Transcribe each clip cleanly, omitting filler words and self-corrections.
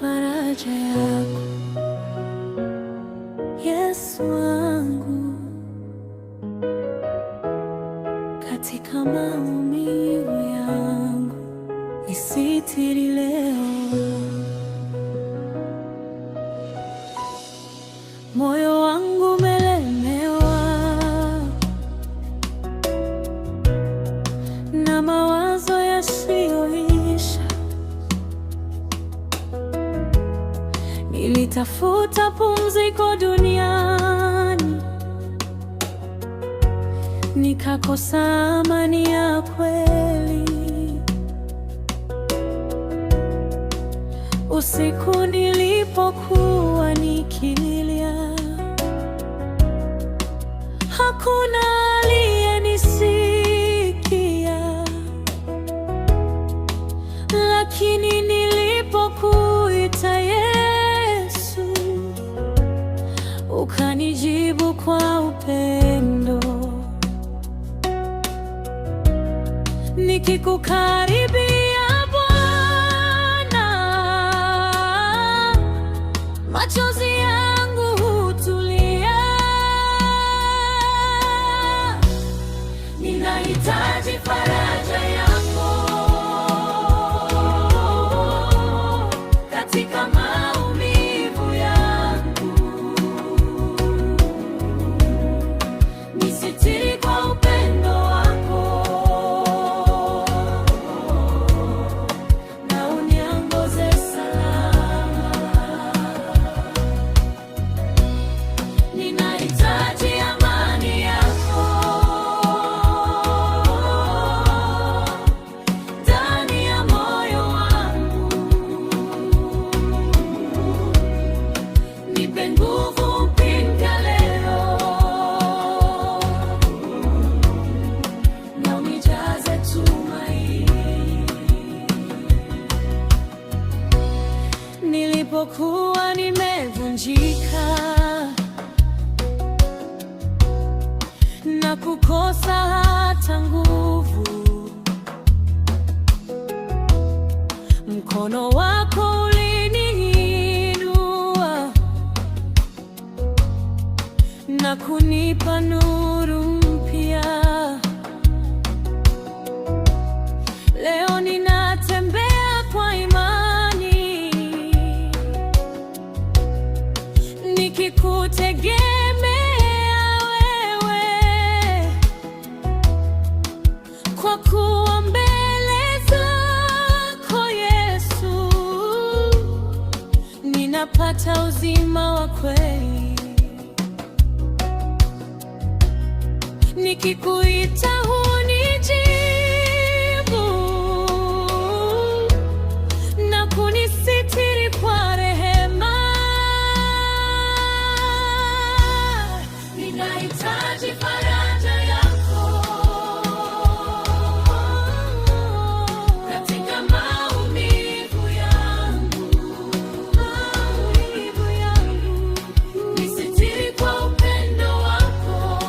faraja yako, Yesu wangu, katika maumivu yangu nisitiri leo. Moyo wangu umelemewa na mawazo yasiyoisha. Nilitafuta pumziko duniani, nikakosa amani ya kweli. Usiku nilipokuwa nikililia, hakuna aliyenisikia. Lakini nilipokuita Yesu, ukanijibu kwa upendo. Nikikukaribia Bwana, machozi yangu hutulia. Ninahitaji faraja yako katika maumivu yangu. Nisitiri kwa upendo wako na uniongoze salama. Ninahitaji amani yako ndani ya moyo wangu. Nipe nguvu mpya leo na unijaze tumaini. Nilipokuwa nimevunjika na kukosa hata nguvu, mkono wako uliniinua na kunipa nuru mpya. Leo ninatembea kwa imani, nikikutegemea wewe, kwa kuwa mbele zako Yesu ninapata uzima wa kweli. Nikikuita hunijibu na kunisitiri kwa rehema. Ninahitaji faraja yako katika maumivu yangu. Nisitiri kwa upendo wako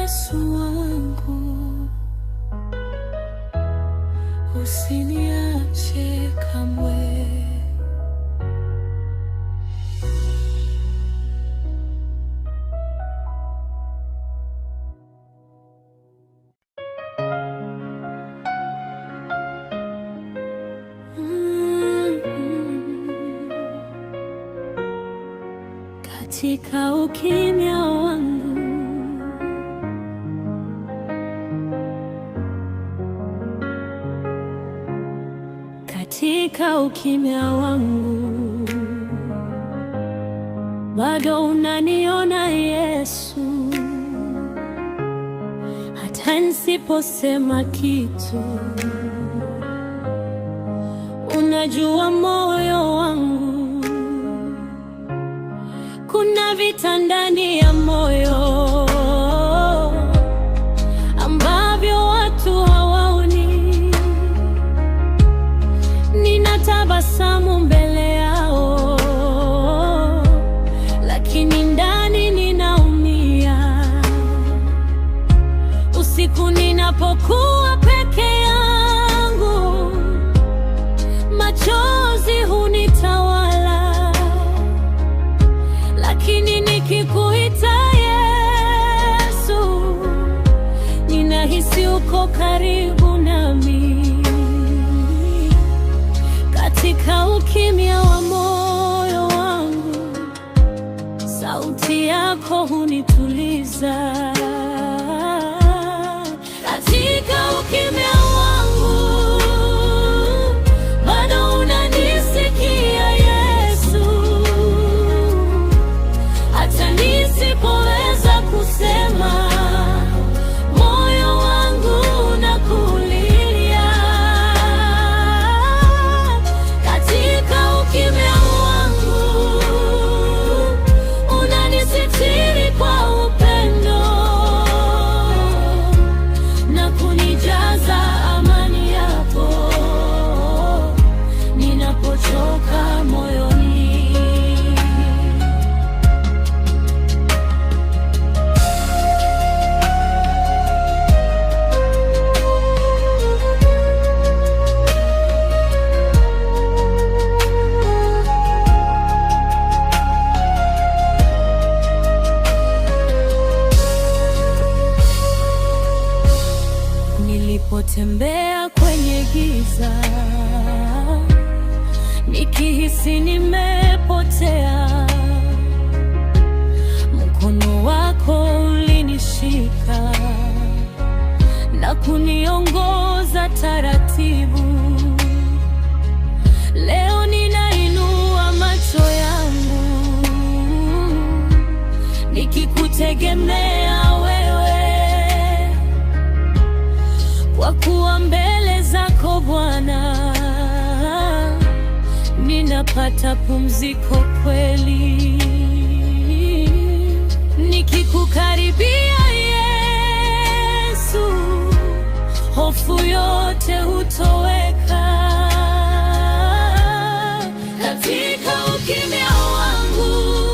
Yesu wangu, usiniache kamwe. Katika ukimya wangu, katika ukimya wangu, bado unaniona Yesu, hata nisiposema kitu. Unajua moyo wangu, kuna vita ndani ya moyo ambavyo watu hawaoni. Ninatabasamu mbele yao, lakini ndani ninaumia. Usiku ninapokuwa peke yangu, machozi hunitawala, lakini nikikuita Yesu, ninahisi uko karibu nami. Katika ukimya wa moyo wangu, sauti yako hunituliza. Katika ukimya wangu, bado unanisikia Yesu, hata nisipoweza kusema, moyo wangu unakulilia. Katika ukimya wangu, unanisitiri kwa upendo na kunijaza amani yako ninapochoka moyoni. Nilipotembea kwenye giza, nikihisi nimepotea, mkono wako ulinishika na kuniongoza taratibu. Leo ninainua macho yangu, nikikutegemea wewe, kwa kuwa mbele zako Bwana ninapata pumziko kweli. Nikikukaribia Yesu, hofu yote hutoweka. Katika ukimya wangu,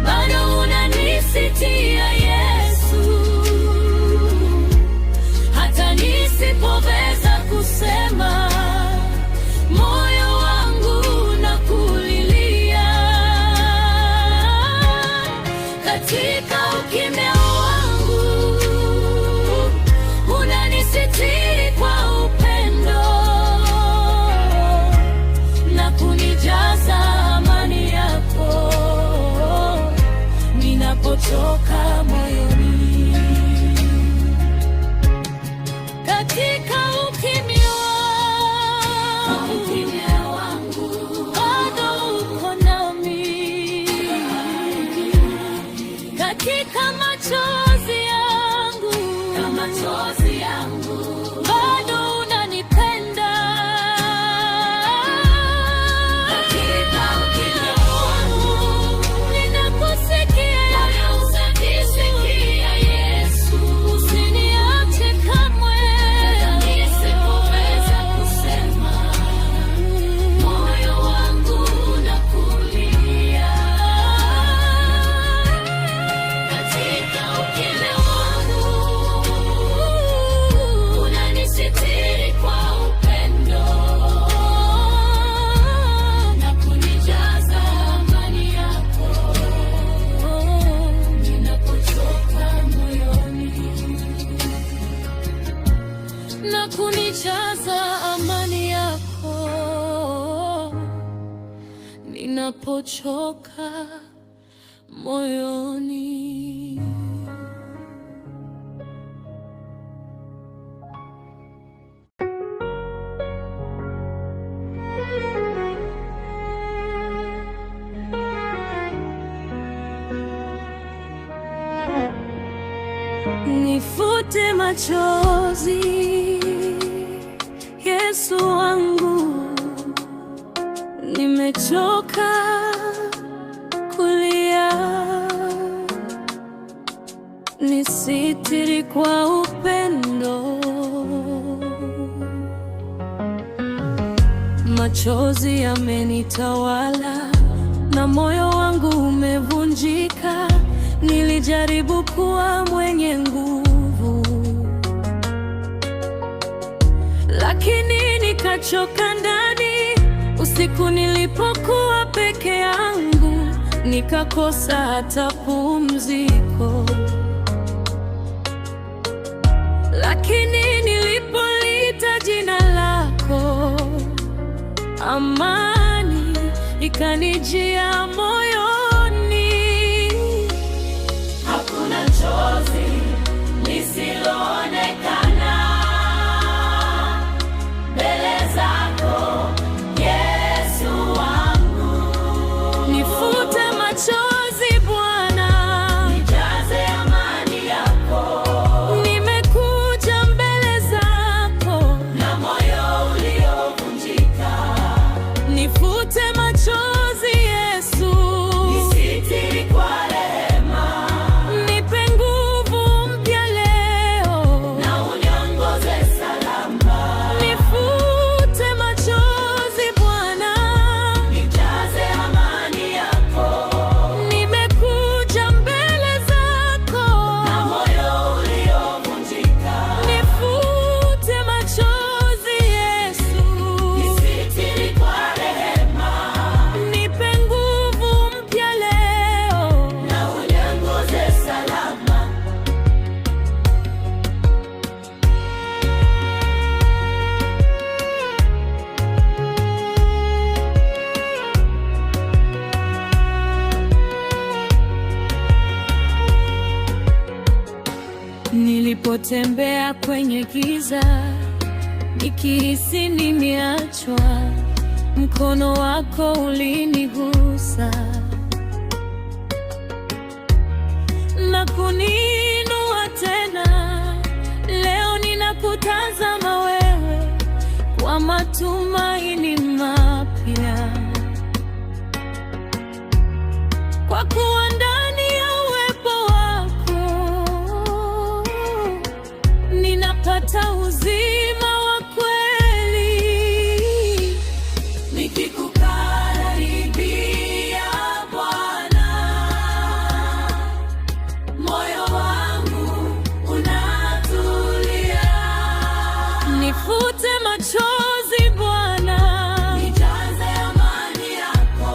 bado unanisitiria Yesu, hata nisipoweza kusema, moyo wangu unakulilia. Katika ukimya wangu, unanisitiri kwa upendo na kunijaza amani yako ninapochoka moyoni. Katika ukimya wangu, bado uko nami. Katika machozi yangu, bado unanipenda. Katika ukimya wangu, ninakusikia Yesu, usiniache kamwe. Nisipoweza kusema, moyo wangu unakulilia. Katika ukimya ninapochoka moyoni. Nifute machozi, Yesu wangu, nimechoka kulia. Nisitiri kwa upendo, machozi yamenitawala na moyo wangu umevunjika. Nilijaribu kuwa mwenye nguvu, lakini nikachoka ndani. Usiku nilipokuwa peke yangu, nikakosa hata pumziko. Lakini nilipoliita jina lako, amani ikanijia moyoni. Hakuna chozi lisiloonekana mbele zako, Yesu wangu. Nifute machozi Bwana, nijaze amani yako. Nimekuja mbele zako na moyo uliovunjika. Nifute machozi Yesu, nisitiri kwa rehema. Nipe nguvu mpya leo na uniongoze salama. Nifute machozi Bwana, nijaze amani yako. Nimekuja mbele zako na moyo uliovunjika. Nifute machozi Yesu, nisitiri kwa rehema. Nipe nguvu mpya leo na uniongoze salama. Nilipotembea kwenye giza, nikihisi nimeachwa, mkono wako ulinigusa na kuniinua tena. Leo ninakutazama wewe kwa matumaini mapya, kwa kuwa ndani ya uwepo wako ninapata uzima wa kweli. Nikikukaribia Bwana, moyo wangu unatulia. Nifute machozi Bwana, nijaze amani yako.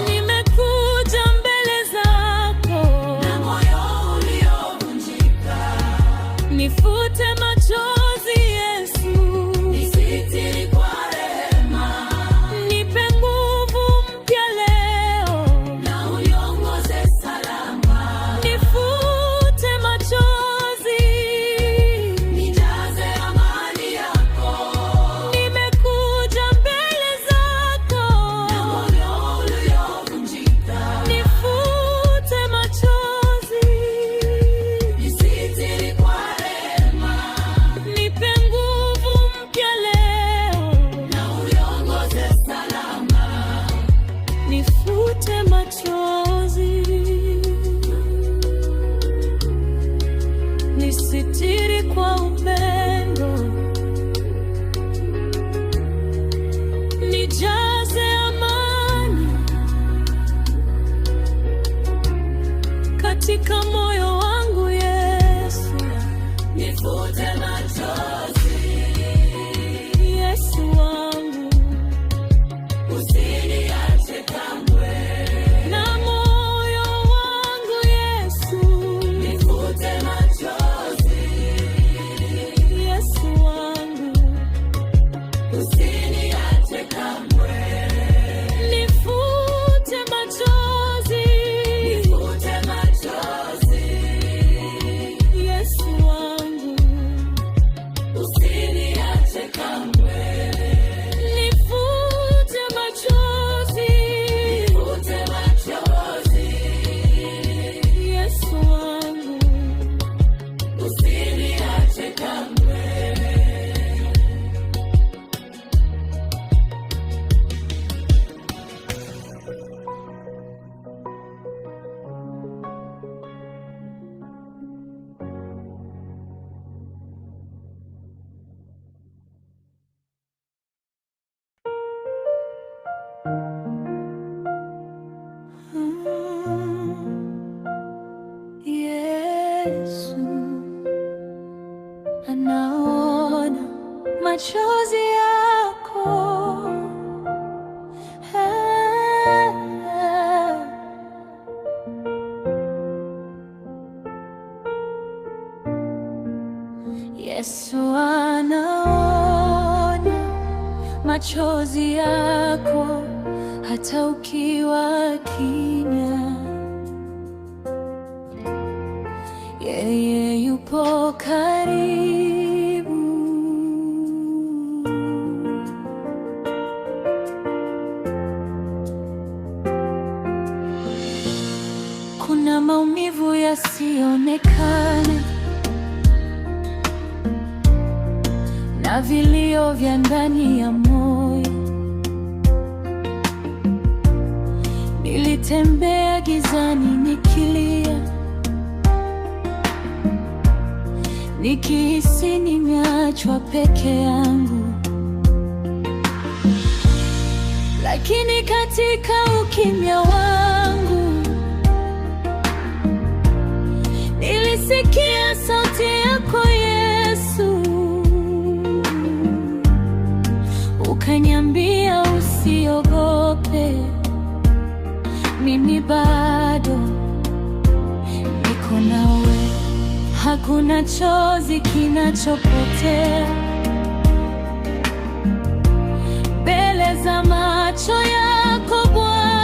Nimekuja mbele zako na moyo uliovunjika. Nifute machozi Yesu, nisitiri kwa rehema. Nipe nguvu mpya leo na uniongoze salama. Nifute machozi, nijaze amani yako. Nimekuja mbele zako na moyo uliovunjika. Nifute machozi, nisitiri kwa rehema. Nipe nguvu mpya leo na uniongoze salama. Nifute machozi, nisitiri kwa upendo. Nijaze amani katika moyo wangu Yesu. Nifute machozi Yesu wangu, usiniache kamwe. Na moyo wangu Yesu, nifute machozi Yesu wangu, usiniache kamwe. Nifute Yesu anaona machozi yako. Yesu anaona machozi yako hata ukiwa kimya. Yeye yupo karibu. Kuna maumivu yasiyoonekana na vilio vya ndani ya moyo. Nilitembea gizani nikilia, nikihisi nimeachwa peke yangu. Lakini katika ukimya wangu nilisikia sauti yako Yesu, ukaniambia usiogope, mimi bado niko nawe. Hakuna chozi kinachopotea mbele za macho yako Bwana.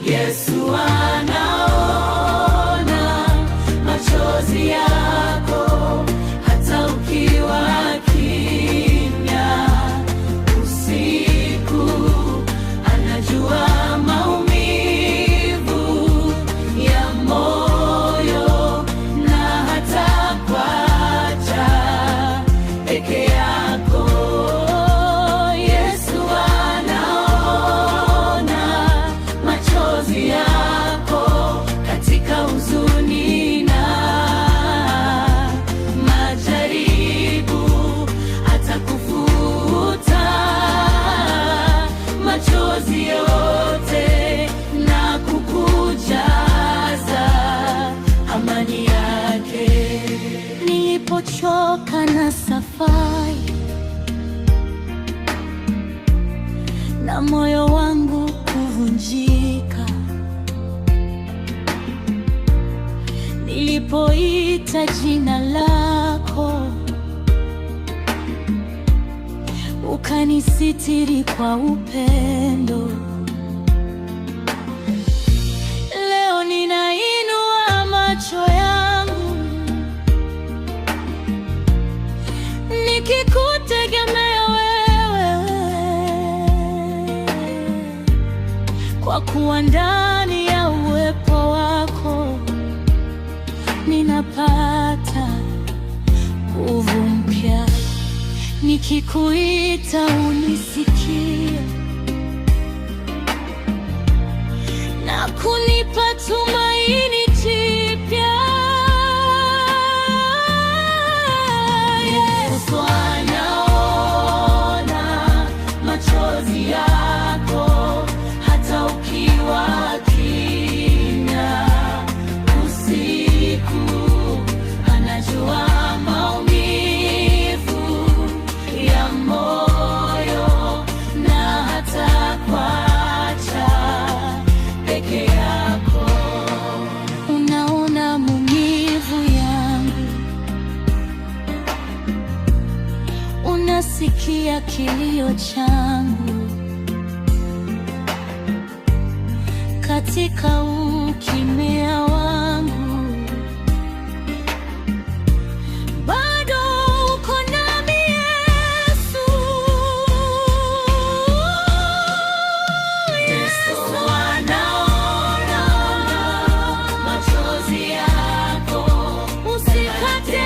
Yesu anaona machozi yako hata ukiwa kimya usiku. Anajua maumivu ya moyo na hata kuacha peke yako. Yesu anaona machozi yako katika huzuni na majaribu, atakufuta machozi yote na kukujaza amani yake. Nilipochoka na safari na moyo wangu kuvunjika, nilipoita jina lako ukanisitiri kwa upendo. Leo ninainua macho yangu nikikutegemea wewe, kwa kuwa ndani ya uwepo wako ninapata nguvu mpya. Nikikuita unisikie na kunipa tumaini jipya. Yesu anaona machozi yako hata ukiwa kimya usiku. Anajua maumivu ya moyo na hata kuacha peke yako. Unaona maumivu yangu, unasikia kilio changu katika ukimya wangu. Bado uko nami Yesu. Yesu anaona machozi yako, usikate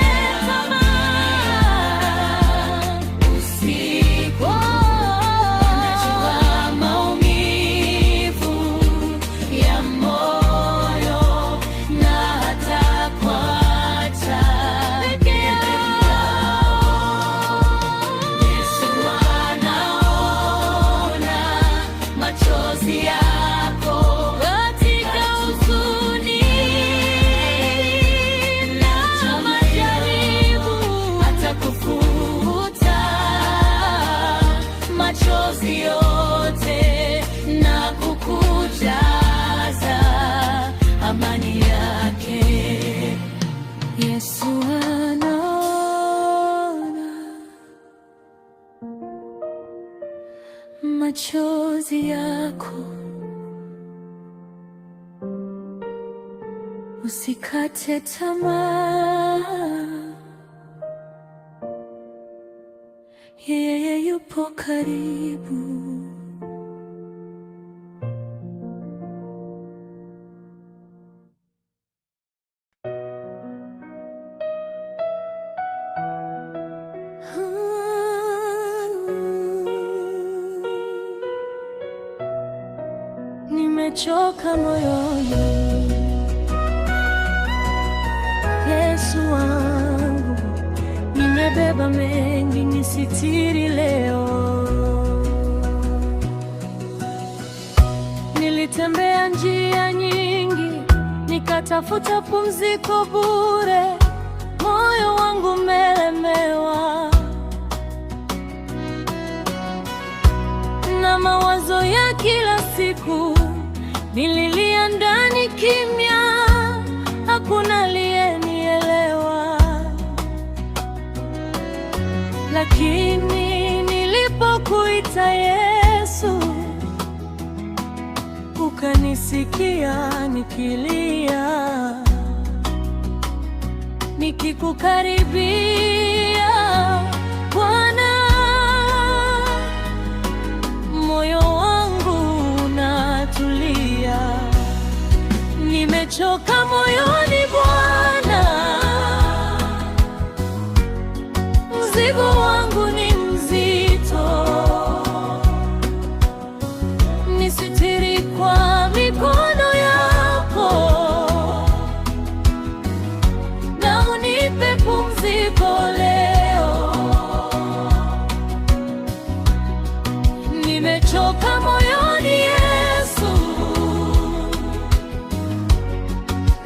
tamaa usiku. Anajua maumivu ya moyo lako. Usikate tamaa, yeye yupo karibu. Nimechoka moyoni, Yesu wangu, nimebeba mengi, nisitiri leo. Nilitembea njia nyingi, nikatafuta pumziko bure, moyo wangu umelemewa na mawazo ya kila siku. Nililia ndani kimya, hakuna aliyenielewa. Lakini nilipokuita Yesu, ukanisikia nikilia. Nikikukaribia Bwana, moyo wangu unatulia. Nimechoka moyoni Bwana, mzigo wangu ni mzito. Nisitiri kwa mikono yako, na unipe pumziko leo. Nimechoka moyoni Yesu,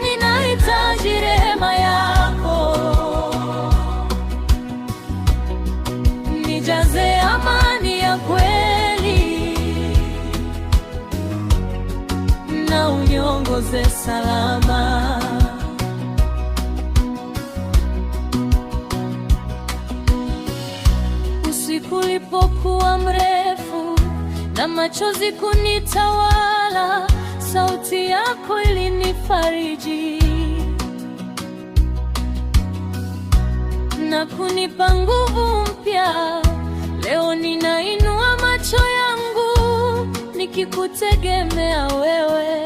ninahitaji rehema yako. Nijaze amani ya kweli, na uniongoze salama. Usiku ulipokuwa mrefu na machozi kunitawala, sauti yako ilinifariji na kunipa nguvu mpya. Leo ninainua macho yangu nikikutegemea wewe,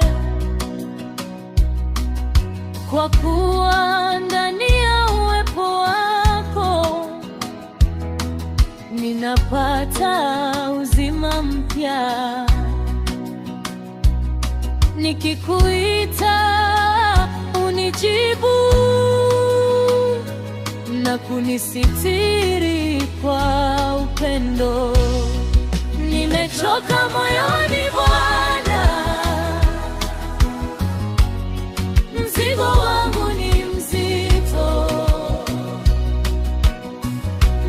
kwa kuwa ndani ya uwepo wako ninapata uzima mpya. Nikikuita unijibu na kunisitiri kwa upendo. Nimechoka moyoni Bwana, mzigo wangu ni mzito.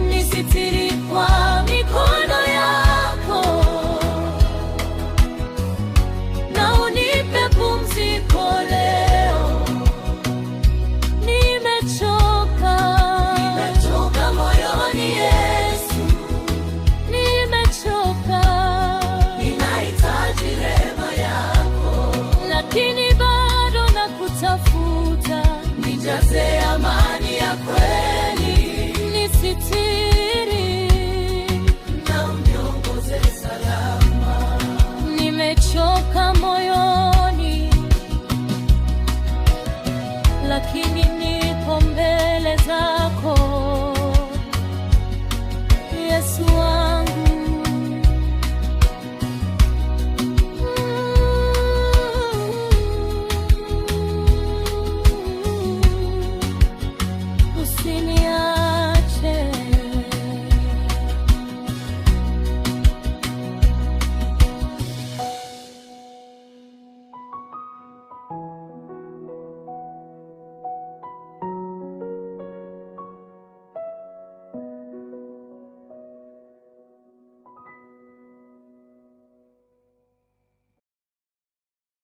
Nisitiri kwa mikono yako, na unipe pumziko leo. Nimechoka moyoni Yesu, nimechoka. Ninahitaji rehema yako, lakini bado nakutafuta. Nijaze